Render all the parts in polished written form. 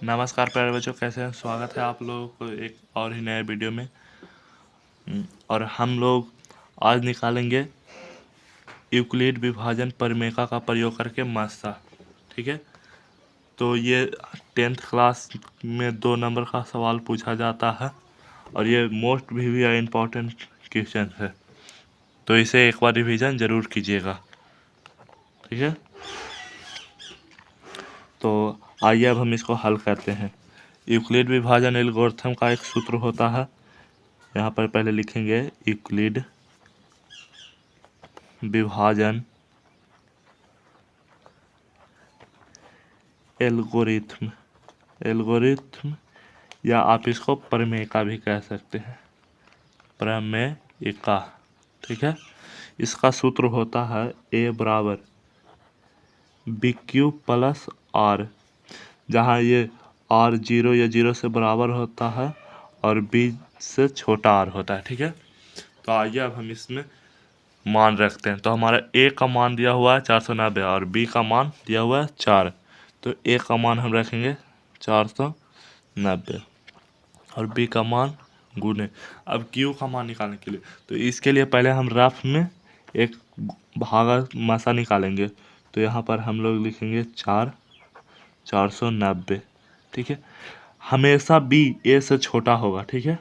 नमस्कार प्यारे बच्चों, कैसे हैं? स्वागत है आप लोगों को एक और ही नए वीडियो में। और हम लोग आज निकालेंगे यूक्लिड विभाजन परिमेका का प्रयोग करके मास्सा। ठीक है, तो ये 10th क्लास में 2 नंबर का सवाल पूछा जाता है और ये मोस्ट भी इम्पोर्टेंट क्वेश्चन है, तो इसे एक बार रिवीजन ज़रूर कीजिएगा। ठीक है, तो आइए अब हम इसको हल करते हैं। यूक्लिड विभाजन एल्गोरिथम का एक सूत्र होता है, यहाँ पर पहले लिखेंगे यूक्लिड विभाजन एल्गोरिथम या आप इसको प्रमेयिका भी कह सकते हैं, प्रमेयिका। ठीक है, इसका सूत्र होता है ए बराबर बी क्यू प्लस आर, जहाँ ये आर 0 या 0 से बराबर होता है और बी से छोटा आर होता है। ठीक है, तो आइए अब हम इसमें मान रखते हैं। तो हमारा ए का मान दिया हुआ है 490 और बी का मान दिया हुआ है 4, तो ए का मान हम रखेंगे 490 और बी का मान गुने। अब क्यू का मान निकालने के लिए तो इसके लिए पहले हम रफ में एक भागा मासा निकालेंगे। तो यहाँ पर हम लोग लिखेंगे 490। ठीक है, हमेशा बी ए से छोटा होगा। ठीक है,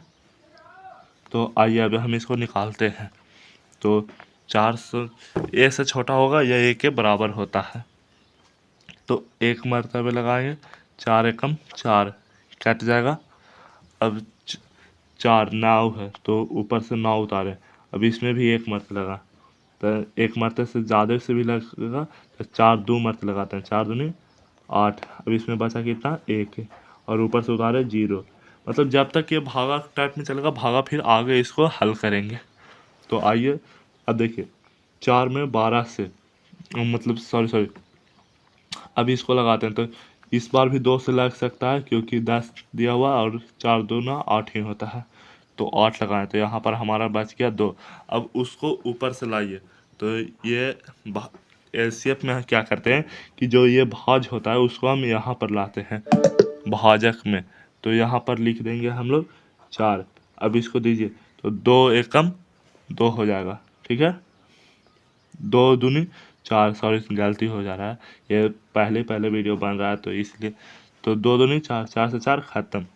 तो आइए अब हम इसको निकालते हैं। तो 400 ए से छोटा होगा या ए के बराबर होता है, तो एक मरतबे लगाएंगे। 4 एकम 4 कट जाएगा। अब 4 9 है तो ऊपर से 9 उतारे। अब इसमें भी एक मरतबा लगा, तो एक मरतबे से ज़्यादा से भी लगेगा, तो 4 2 मरतबे लगाते हैं। 4 दूनी 8। अब इसमें बचा कितना? 1 और ऊपर से उतारे 0। मतलब जब तक ये भागा टाइप में चलेगा भागा, फिर आगे इसको हल करेंगे। तो आइए अब देखिए, 4 में 12 से मतलब सॉरी अब इसको लगाते हैं। तो इस बार भी 2 से लग सकता है क्योंकि 10 दिया हुआ और 4 दूना 8 ही होता है, तो 8 लगाएं। तो यहाँ पर हमारा बच गया 2। अब उसको ऊपर से लाइए। तो ये एलसीएफ में क्या करते हैं कि जो ये भाज होता है उसको हम यहाँ पर लाते हैं भाजक में। तो यहाँ पर लिख देंगे हम लोग 4। अब इसको दीजिए तो 2 एकम 2 हो जाएगा। ठीक है, 2 दूनी 4, सॉरी गलती हो जा रहा है, ये पहले वीडियो बन रहा है तो इसलिए। तो 2 दूनी 4, 4 से 4 ख़त्म।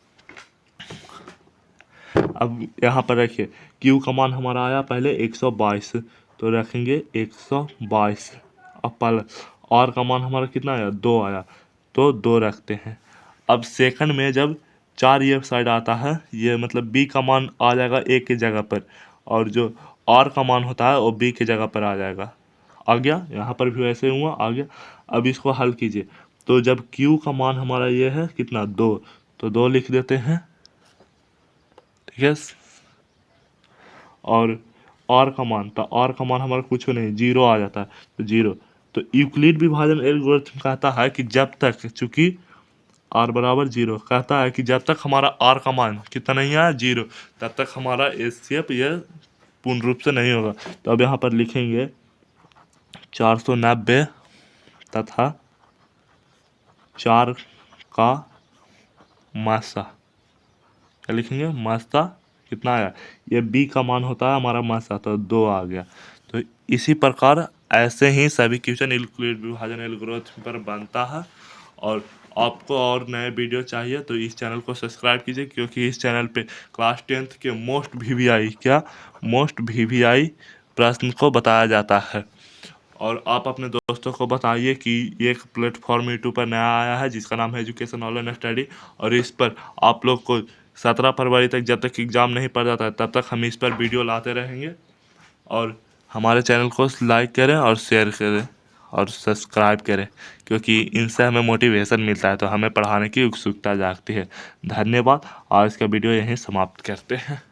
अब यहाँ पर रखिए क्यू का मान हमारा आया पहले 122, तो रखेंगे 122। अब प्लस आर का मान हमारा कितना आया? 2 आया, तो 2 रखते हैं। अब सेकंड में जब 4 ये साइड आता है, ये मतलब बी का मान आ जाएगा ए की जगह पर, और जो आर का मान होता है वो बी की जगह पर आ जाएगा। आ गया, यहाँ पर भी वैसे हुआ, आ गया। अब इसको हल कीजिए। तो जब क्यू का मान हमारा ये है कितना? 2, तो 2 लिख देते हैं। ठीक है, और आर का मान, तो आर का मान हमारा कुछ नहीं, 0 आ जाता है, तो 0। तो यूक्लिड विभाजन एल्गोरिथम कहता है कि जब तक, चूंकि आर बराबर 0, कहता है कि जब तक हमारा आर का मान कितना नहीं आया 0, तब तक हमारा एचसीएफ यह पूर्ण रूप से नहीं होगा। तो अब यहाँ पर लिखेंगे 490 तथा 4 का मासा। क्या लिखेंगे? मासा कितना आया? ये बी का मान होता है हमारा मासा, तो 2 आ गया। तो इसी प्रकार ऐसे ही सभी क्वेश्चन यूक्लिड विभाजन एल्गोरिथम पर बनता है। और आपको और नए वीडियो चाहिए तो इस चैनल को सब्सक्राइब कीजिए, क्योंकि इस चैनल पे क्लास 10th के मोस्ट वीवीआई प्रश्न को बताया जाता है। और आप अपने दोस्तों को बताइए कि ये एक प्लेटफॉर्म यूट्यूब पर नया आया है जिसका नाम है एजुकेशन ऑनलाइन स्टडी, और इस पर आप लोग को 17 फरवरी तक, जब तक एग्ज़ाम नहीं पड़ जाता है तब तक हम इस पर वीडियो लाते रहेंगे। और हमारे चैनल को लाइक करें और शेयर करें और सब्सक्राइब करें, क्योंकि इनसे हमें मोटिवेशन मिलता है, तो हमें पढ़ाने की उत्सुकता जागती है। धन्यवाद। आज का वीडियो यहीं समाप्त करते हैं।